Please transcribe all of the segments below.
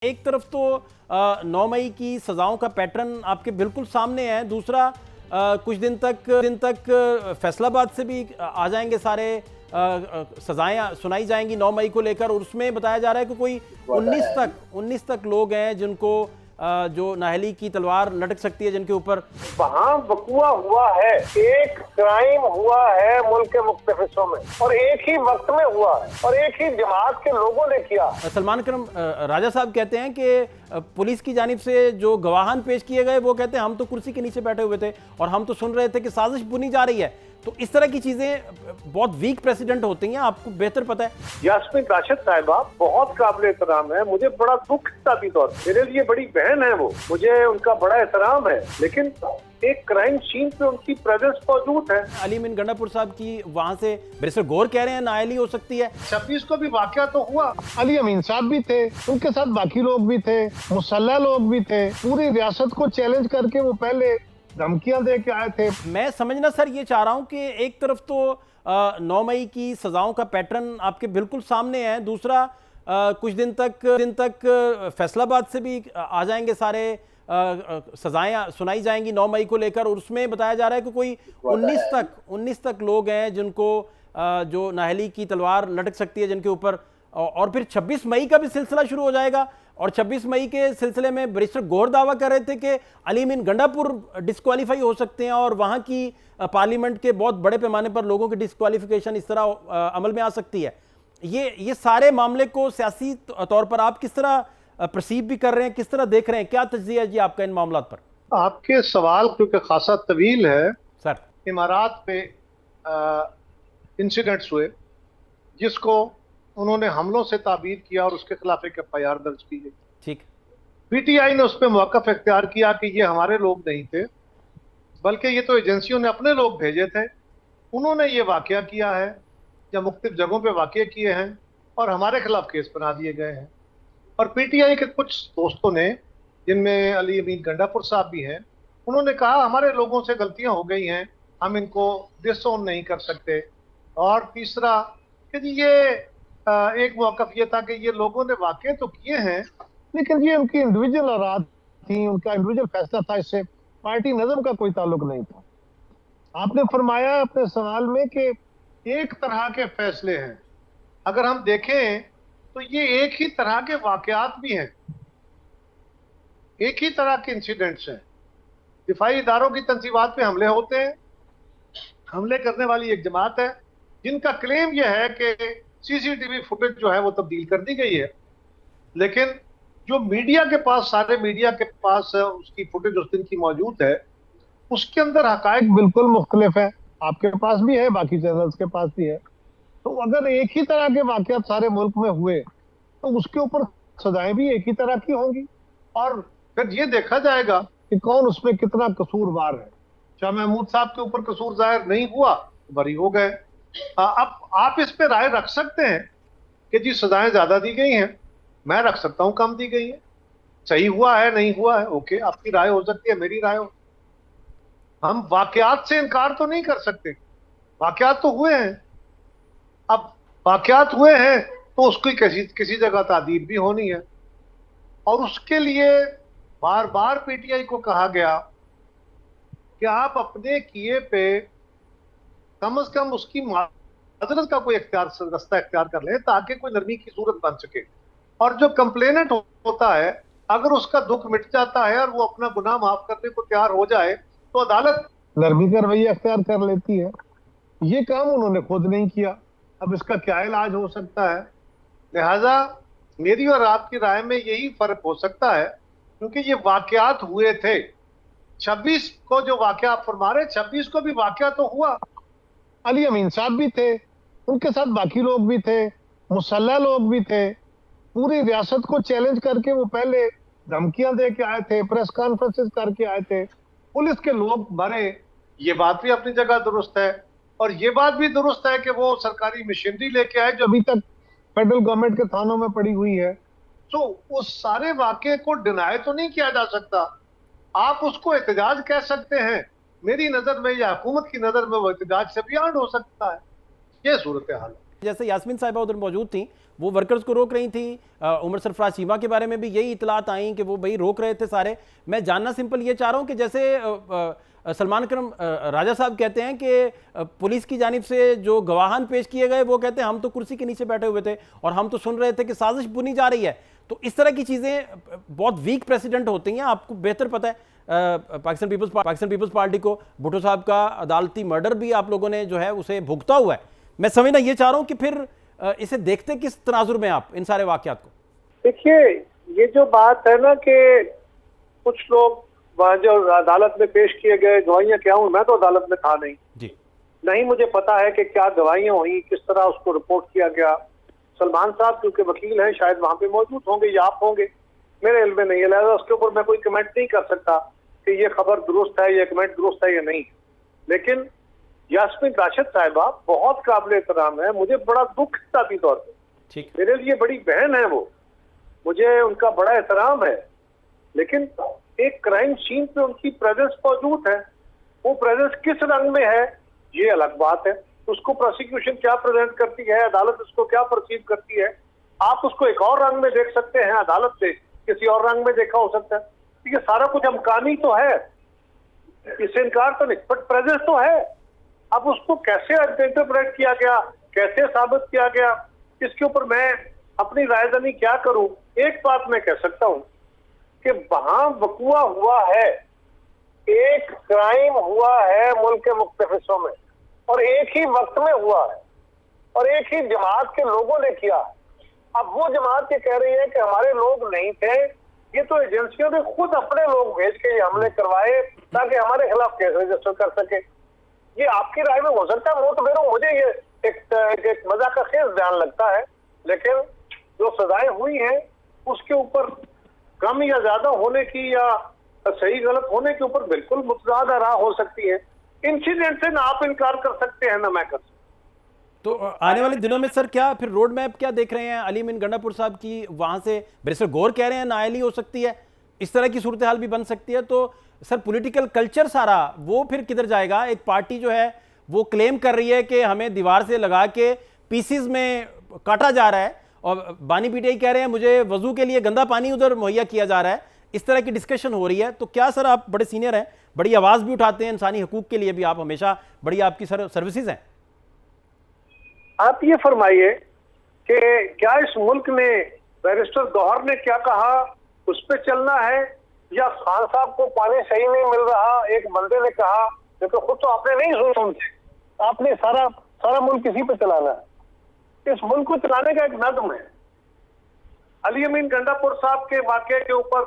एक तरफ तो 9 मई की सजाओं का पैटर्न आपके बिल्कुल सामने है। दूसरा कुछ दिन तक फैसलाबाद से भी आ जाएंगे सारे सजाएं सुनाई जाएंगी 9 मई को लेकर, और उसमें बताया जा रहा है कि कोई 19 तक लोग हैं जिनको जो नाहली की तलवार लटक सकती है जिनके ऊपर। वहाँ वकुआ हुआ है, एक क्राइम हुआ है मुल्क के मुख्तलिफ हिस्सों में और एक ही वक्त में हुआ है और एक ही जमात के लोगों ने किया। सलमान करम राजा साहब कहते हैं कि पुलिस की जानिब से जो गवाहान पेश किए गए वो कहते हैं हम तो कुर्सी के नीचे बैठे हुए थे और हम तो सुन रहे थे कि साजिश बुनी जा रही है। तो इस तरह की चीजें बहुत वीक प्रेसिडेंट होती हैं, आपको बेहतर पता है। यास्मीन राशिद साहिबा बहुत काबिल एहतराम है, मुझे बड़ा दुख है तौर मेरे लिए बड़ी बहन है वो, मुझे उनका बड़ा एहतराम है, लेकिन एक क्राइम सीन पे उनकी प्रेजेंस मौजूद है। अली अमीन गंडापुर साहब की वहां से बैरिस्टर गौर कह रहे हैं नाअहली हो सकती है। 26 को भी वाकया तो हुआ, अली अमीन साहब भी थे, उनके साथ बाकी लोग भी थे, मुसल्लह लोग भी थे, पूरी रियासत को चैलेंज करके वो पहले धमकियां दे के आए थे। मैं समझना सर ये चाह रहा हूं कि एक तरफ तो 9 मई की सजाओं का पैटर्न आपके बिल्कुल सामने है। दूसरा कुछ दिन तक फैसलाबाद से भी आ जाएंगे सारे सजाएं सुनाई जाएंगी 9 मई को लेकर, और उसमें बताया जा रहा है कि कोई 19 तक लोग हैं जिनको जो नाहली की तलवार लटक सकती है जिनके ऊपर। और फिर 26 मई का भी सिलसिला शुरू हो जाएगा, और 26 मई के सिलसिले में बैरिस्टर गौर दावा कर रहे थे कि अली अमीन गंडापुर डिस्क्वालीफाई हो सकते हैं और वहां की पार्लियामेंट के बहुत बड़े पैमाने पर लोगों की डिस्क्वालिफिकेशन इस तरह अमल में आ सकती है। ये सारे मामले को सियासी तौर पर आप किस तरह परसीव भी कर रहे हैं, किस तरह देख रहे हैं, क्या तज्जिया है जी आपका इन मामलों पर? आपके सवाल क्योंकि खासा तवील है सर। इमारात पे इंसिडेंट्स हुए जिसको उन्होंने हमलों से ताबीर किया और उसके खिलाफ एक एफआईआर दर्ज की गई। ठीक। पीटीआई ने उस पर मौक़िफ़ इख्तियार किया कि ये हमारे लोग नहीं थे, बल्कि ये तो एजेंसियों ने अपने लोग भेजे थे, उन्होंने ये वाकया किया है या मुख्तलिफ जगहों पे वाकये किए हैं और हमारे खिलाफ केस बना दिए गए हैं। और पीटीआई के कुछ दोस्तों ने, जिनमें अली अमीन गंडापुर साहब भी हैं, उन्होंने कहा हमारे लोगों से गलतियां हो गई हैं, हम इनको डिसओन नहीं कर सकते। और तीसरा कि ये एक मौक़िफ़ ये था कि ये लोगों ने वाकये तो किए हैं, लेकिन ये उनकी इंडिविजुअल आरात थी, उनका इंडिविजुअल फैसला था, इससे पार्टी नज़म का कोई ताल्लुक नहीं था। आपने फरमाया अपने सवाल में कि एक तरह के फैसले हैं, अगर हम देखें तो ये एक ही तरह के वाकयात भी हैं, एक ही तरह के इंसिडेंट्स हैं। दिफाई इदारों की तंसीबात पे हमले होते हैं, हमले करने वाली एक जमात है जिनका क्लेम यह है कि सीसीटीवी फुटेज जो है वो तब्दील कर दी गई है, लेकिन जो मीडिया के पास, सारे मीडिया के पास उसकी फुटेज उस दिन की मौजूद है, उसके अंदर हकायक बिल्कुल मुख्तलिफ है। आपके पास भी है, बाकी चैनल्स के पास भी है। तो अगर एक ही तरह के वाकयात सारे मुल्क में हुए तो उसके ऊपर सजाएं भी एक ही तरह की होंगी और फिर ये देखा जाएगा कि कौन उसमें कितना कसूरवार है। शाह महमूद साहब के ऊपर कसूर जाहिर नहीं हुआ, बरी हो गए। अब आप इस पे राय रख सकते हैं कि जी सजाएं ज्यादा दी गई हैं, मैं रख सकता हूं कम दी गई है, सही हुआ है नहीं हुआ है, ओके, आपकी राय हो सकती है, मेरी राय हो। हम वाकयात से इनकार तो नहीं कर सकते, वाकयात तो हुए हैं। अब वाकयात हुए हैं तो उसकी किसी जगह तादीब भी होनी है, और उसके लिए बार बार पीटीआई को कहा गया कि आप अपने किए पे कम से कम उसकी माजरत का कोई रास्ता इख्तियार कर लें ताकि कोई नरमी की सूरत बन सके। और जो कंप्लेनेंट होता है, अगर उसका दुख मिट जाता है और वो अपना गुनाह माफ करने को तैयार हो जाए तो अदालत नरमी का रवैया इख्तियार कर लेती है। ये काम उन्होंने खुद नहीं किया, अब इसका क्या इलाज हो सकता है? लिहाजा मेरी और आपकी राय में यही फर्क हो सकता है, क्योंकि ये वाकयात हुए थे। 26 को जो वाकया आप फरमा रहे, 26 को भी वाकया तो हुआ, अली अमीन साहब भी थे, उनके साथ बाकी लोग भी थे, मुसल्लह लोग भी थे, पूरी रियासत को चैलेंज करके वो पहले धमकियां दे के आए थे, प्रेस कॉन्फ्रेंसेस करके आए थे, पुलिस के लोग मरे। ये बात भी अपनी जगह दुरुस्त है, और ये बात भी दुरुस्त है कि वो सरकारी मशीनरी लेके आए जो अभी तक फेडरल गवर्नमेंट के थानों में पड़ी हुई है। तो उस सारे वाकये को डिनाई तो नहीं किया जा सकता, आप उसको एहतजाज कह सकते हैं। मेरी नजर में या हुकूमत की नजर में वो एहतजाज से बियॉन्ड हो सकता है। ये सूरत हाल है। जैसे यास्मीन साहिबा उधर मौजूद थी, वो वर्कर्स को रोक रही थी। उमर सरफराज चीमा के बारे में भी यही इतलात आई कि वो भाई रोक रहे थे सारे। मैं जानना सिंपल ये चाह रहा हूँ कि जैसे सलमान करम राजा साहब कहते हैं कि पुलिस की जानिब से जो गवाहान पेश किए गए वो कहते हैं हम तो कुर्सी के नीचे बैठे हुए थे और हम तो सुन रहे थे कि साजिश बुनी जा रही है। तो इस तरह की चीज़ें बहुत वीक प्रेसिडेंट होती हैं, आपको बेहतर पता है। पाकिस्तान पीपल्स पार्टी को भुट्टो साहब का अदालती मर्डर भी आप लोगों ने जो है उसे भुगता हुआ है। मैं समझना ये चाह रहा हूं कि फिर इसे देखते किस तनाजुर में आप इन सारे वाकयात को? देखिए, ये जो बात है ना कि कुछ लोग वहां जो अदालत में पेश किए गए गवाहियां क्या हुई, मैं तो अदालत में था नहीं जी, नहीं मुझे पता है कि क्या गवाहियां हुई, किस तरह उसको रिपोर्ट किया गया। सलमान साहब क्योंकि वकील हैं शायद वहां पे मौजूद होंगे या आप होंगे, मेरे इल्म में नहीं है, लिहाजा उसके ऊपर मैं कोई कमेंट नहीं कर सकता कि ये खबर दुरुस्त है, ये कमेंट दुरुस्त है या नहीं। लेकिन यास्मीन राशिद साहिबा बहुत काबिल एहतराम है, मुझे बड़ा दुख जाती तौर पर, ठीक, मेरे लिए बड़ी बहन है वो, मुझे उनका बड़ा एहतराम है। लेकिन एक क्राइम सीन पे उनकी प्रेजेंस मौजूद है, वो प्रेजेंस किस रंग में है ये अलग बात है। उसको प्रोसिक्यूशन क्या प्रेजेंट करती है, अदालत उसको क्या परसीव करती है, आप उसको एक और रंग में देख सकते हैं, अदालत से किसी और रंग में देखा हो सकता है। ये सारा कुछ अमकानी तो है, इससे इनकार तो नहीं, बट प्रेजेंस तो है। अब उसको कैसे इंटरप्रेट किया गया, कैसे साबित किया गया, इसके ऊपर मैं अपनी रायदानी क्या करूं। एक बात मैं कह सकता हूं कि वहां वकुआ हुआ है, एक क्राइम हुआ है मुल्क के मुख्तलिफ हिस्सों में और एक ही वक्त में हुआ है और एक ही जमात के लोगों ने किया है। अब वो जमात ये कह रही है कि हमारे लोग नहीं थे, ये तो एजेंसियों ने खुद अपने लोग भेज के ये हमले करवाए ताकि हमारे खिलाफ केस रजिस्टर कर सके। ये आपकी राय में हो सकता है, मोट बेरो मुझे ये एक मजाक का खेल ध्यान लगता है, लेकिन जो सजाएं हुई हैं उसके ऊपर कम या ज्यादा होने की या सही गलत होने के ऊपर बिल्कुल मुतज़ाद राह हो सकती है। इंसिडेंट से ना आप इनकार कर सकते हैं ना मैं कर सकता। तो आने वाले दिनों में सर क्या फिर रोड मैप क्या देख रहे हैं? अली मीन गंडापुर साहब की वहां से बैरिस्टर गौर कह रहे हैं नाअहली हो सकती है, इस तरह की सूरत हाल भी बन सकती है। तो सर पॉलिटिकल कल्चर सारा वो फिर किधर जाएगा? एक पार्टी जो है वो क्लेम कर रही है कि हमें दीवार से लगा के पीसीज में काटा जा रहा है और बानी पीटीआई कह रहे हैं मुझे वजू के लिए गंदा पानी उधर मुहैया किया जा रहा है। इस तरह की डिस्कशन हो रही है। तो क्या सर आप बड़े सीनियर हैं, बड़ी आवाज भी उठाते हैं इंसानी हकूक के लिए भी, आप हमेशा बड़ी आपकी सर्विसेज हैं, आप ये फरमाइए कि क्या इस मुल्क में बैरिस्टर गौहर ने क्या कहा उस पर चलना है या खान साहब को पानी सही नहीं मिल रहा एक बंदे ने कहा, लेकिन खुद तो आपने नहीं सुनते, आपने सारा मुल्क किसी पे चलाना है। इस मुल्क को चलाने का एक नज़्म है। अली अमीन गंडापुर साहब के वाकये के ऊपर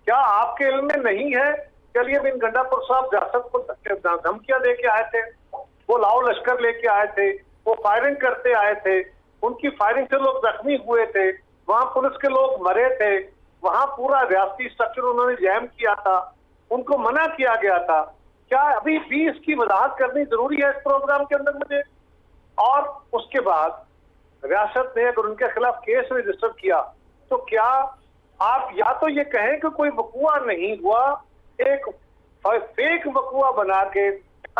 क्या आपके इल्म में नहीं है कि अली अमीन गंडापुर साहब रियासत को धमकियां दे के आए थे, वो लाओ लश्कर लेके आए थे, वो फायरिंग करते आए थे, उनकी फायरिंग से लोग जख्मी हुए थे, वहां पुलिस के लोग मरे थे, वहां पूरा रियासती स्ट्रक्चर उन्होंने जैम किया था, उनको मना किया गया था। क्या अभी भी इसकी वजाहत करनी जरूरी है इस प्रोग्राम के अंदर मुझे? और उसके बाद रियासत ने अगर उनके खिलाफ केस रजिस्टर किया तो क्या आप या तो ये कहें कि कोई वकुआ नहीं हुआ, एक फेक वकुआ बना के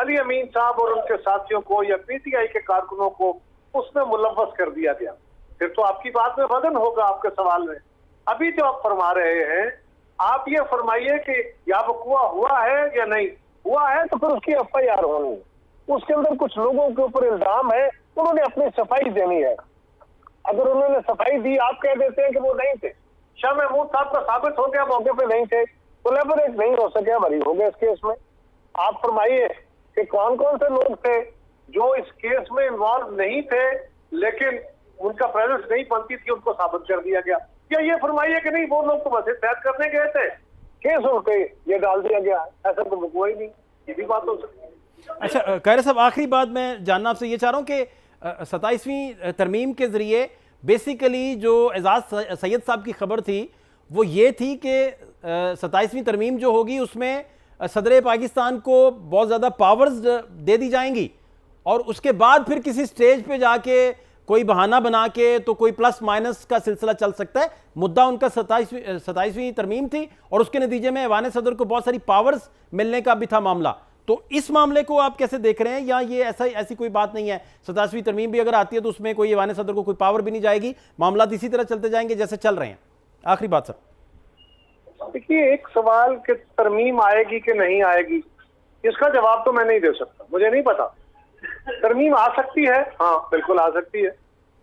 अली अमीन साहब और उनके साथियों को या पीटीआई के कारकुनों को उसमें मुलव्वस कर दिया गया, फिर तो आपकी बात में वजन होगा आपके सवाल में। अभी जो आप फरमा रहे हैं, आप ये फरमाइए कि या वकुआ हुआ है या नहीं हुआ है, तो फिर उसकी एफआईआर होनी, उसके अंदर कुछ लोगों के ऊपर इल्जाम है, उन्होंने अपनी सफाई देनी है। अगर उन्होंने सफाई दी, आप कह देते हैं कि वो नहीं थे, शाह महमूद साहब का साबित हो गया मौके पे नहीं थे, कोलैबोरेट नहीं हो सके, बरी हो गए इस केस में। आप फरमाइए कि कौन कौन से लोग थे जो इस केस में इन्वॉल्व नहीं थे लेकिन उनका प्रेजेंस नहीं बनती थी, उनको साबित कर दिया गया। या ये फरमाइए कि नहीं वो लोग तो बस तैयार करने गए थे, केस उन पे ये डाल दिया गया, ऐसा तो हुआ ही नहीं, ये भी बात हो सकती है। अच्छा खैर साहब, आखिरी बात मैं जानना आपसे ये चाह रहा हूँ कि 27वीं तरमीम के जरिए बेसिकली जो एजाज सैयद साहब की खबर थी वो ये थी कि 27वीं तरमीम जो होगी उसमें सदर पाकिस्तान को बहुत ज़्यादा पावर्स दे दी जाएंगी और उसके बाद फिर किसी स्टेज पे जाके कोई बहाना बना के तो कोई प्लस माइनस का सिलसिला चल सकता है। मुद्दा उनका 27वीं तरमीम थी और उसके नतीजे में ऐवान सदर को बहुत सारी पावर्स मिलने का भी था मामला। तो इस मामले को आप कैसे देख रहे हैं, या ये ऐसी कोई बात नहीं है, 87वीं तरमीम भी अगर आती है तो उसमें कोई ईवान सदर को कोई पावर भी नहीं जाएगी, मामला इसी तरह चलते जाएंगे जैसे चल रहे हैं? आखिरी बात सर। देखिए, एक सवाल कि तरमीम आएगी कि नहीं आएगी, इसका जवाब तो मैं नहीं दे सकता, मुझे नहीं पता। तरमीम आ सकती है, हाँ बिल्कुल आ सकती है,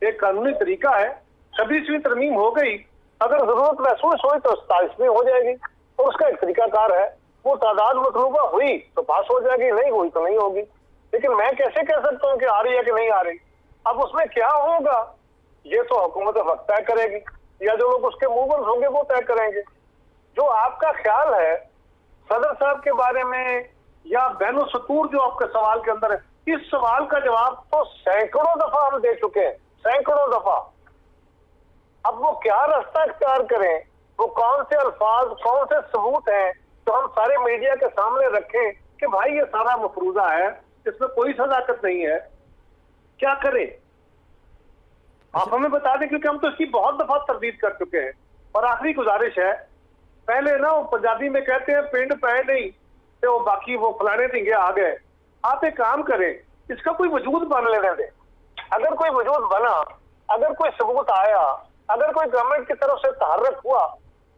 एक कानूनी तरीका है। 26वीं तरमीम हो गई, अगर जरूरत महसूस हुई तो 27वीं हो जाएगी, और उसका एक तरीकाकार है। वो तादाद मतलूबा हुई तो पास हो जाएगी, नहीं हुई तो नहीं होगी। लेकिन मैं कैसे कह सकता हूँ कि आ रही है कि नहीं आ रही? अब उसमें क्या होगा ये तो हुकूमत वक्त तय करेगी, या जो लोग उसके मूवर्स होंगे वो तय करेंगे। जो आपका ख्याल है सदर साहब के बारे में या बैनो सतूर जो आपके सवाल के अंदर है, इस सवाल का जवाब तो सैकड़ों दफा हम दे चुके हैं, सैकड़ों दफा। अब वो क्या रास्ता इख्तियार करें, वो कौन से अल्फाज, कौन से सबूत हैं तो हम सारे मीडिया के सामने रखें कि भाई ये सारा मफरूजा है, इसमें कोई सदाकत नहीं है, क्या करें? आप हमें बता दें, क्योंकि हम तो इसकी बहुत दफा तरदीद कर चुके हैं। और आखिरी गुजारिश है, पहले ना वो पंजाबी में कहते हैं पिंड पै नहीं तो बाकी वो फलाने ढींगे आ गए। आप एक काम करें, इसका कोई वजूद बन लेने दें। अगर कोई वजूद बना, अगर कोई सबूत आया, अगर कोई गवर्नमेंट की तरफ से तहर्रक हुआ,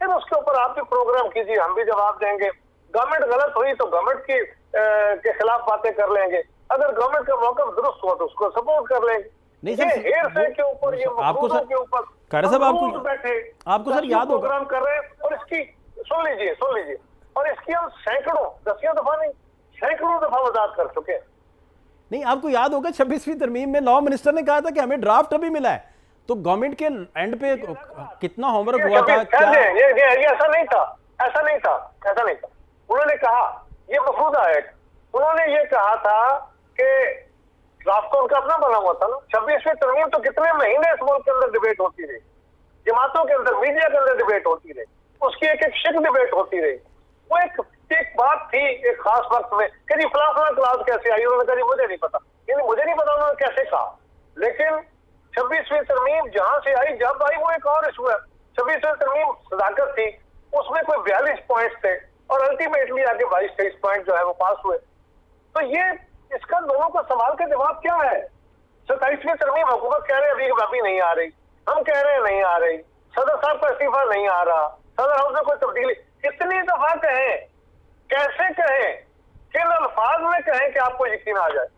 फिर उसके ऊपर आप भी प्रोग्राम कीजिए, हम भी जवाब देंगे। गवर्नमेंट गलत हुई तो गवर्नमेंट के खिलाफ बातें कर लेंगे, अगर गवर्नमेंट का मौक़िफ़ दुरुस्त हुआ तो उसको सपोर्ट कर लेंगे। नहीं ये हेरफेर के ऊपर, ये आपको सर के ऊपर खैर साहब आपको सर याद होगा प्रोग्राम कर रहे हैं, और इसकी सुन लीजिए, और इसकी हम सैकड़ों, दसियों दफा नहीं सैकड़ों दफा वजाहत कर चुके हैं। नहीं, आपको याद होगा 26वीं तरमीम में लॉ मिनिस्टर ने कहा था कि हमें ड्राफ्ट अभी मिला है, तो गवर्नमेंट के एंड पे कितना होमवर्क हुआ था क्या? ये ऐसा नहीं था। उन्होंने कहा ये मफरूजा है, उन्होंने ये कहा था कि ड्राफ्ट तो उनका अपना बना हुआ था ना। 26वीं तरमीम तो कितने महीने इस मुल्क के अंदर डिबेट होती रही, जमातों के अंदर, मीडिया के अंदर डिबेट होती रही, उसकी एक एक शिक डिबेट होती रही। वो एक बात थी एक खास वक्त में कि जी फला क्लास कैसे आई, उन्होंने कहा मुझे नहीं पता, यानी मुझे नहीं पता उन्होंने कैसे कहा। लेकिन 26वीं तरमीम जहां से आई, जब आई, वो एक और इशू है। 26वीं तरमीम सदाकत थी, उसमें कोई 42 पॉइंट्स थे और अल्टीमेटली आगे 22-23 पॉइंट जो है वो पास हुए। तो ये इसका दोनों का सवाल का जवाब क्या है? 27वीं तरमीम हुकूमत कह रहे हैं अभी नहीं आ रही, हम कह रहे हैं नहीं आ रही, सदर साहब का इस्तीफा नहीं आ रहा, सदर हाउस में कोई तब्दीली। कितनी दफा कहें, कैसे कहें, किन अल्फाज में कहें कि आपको यकीन आ जाए?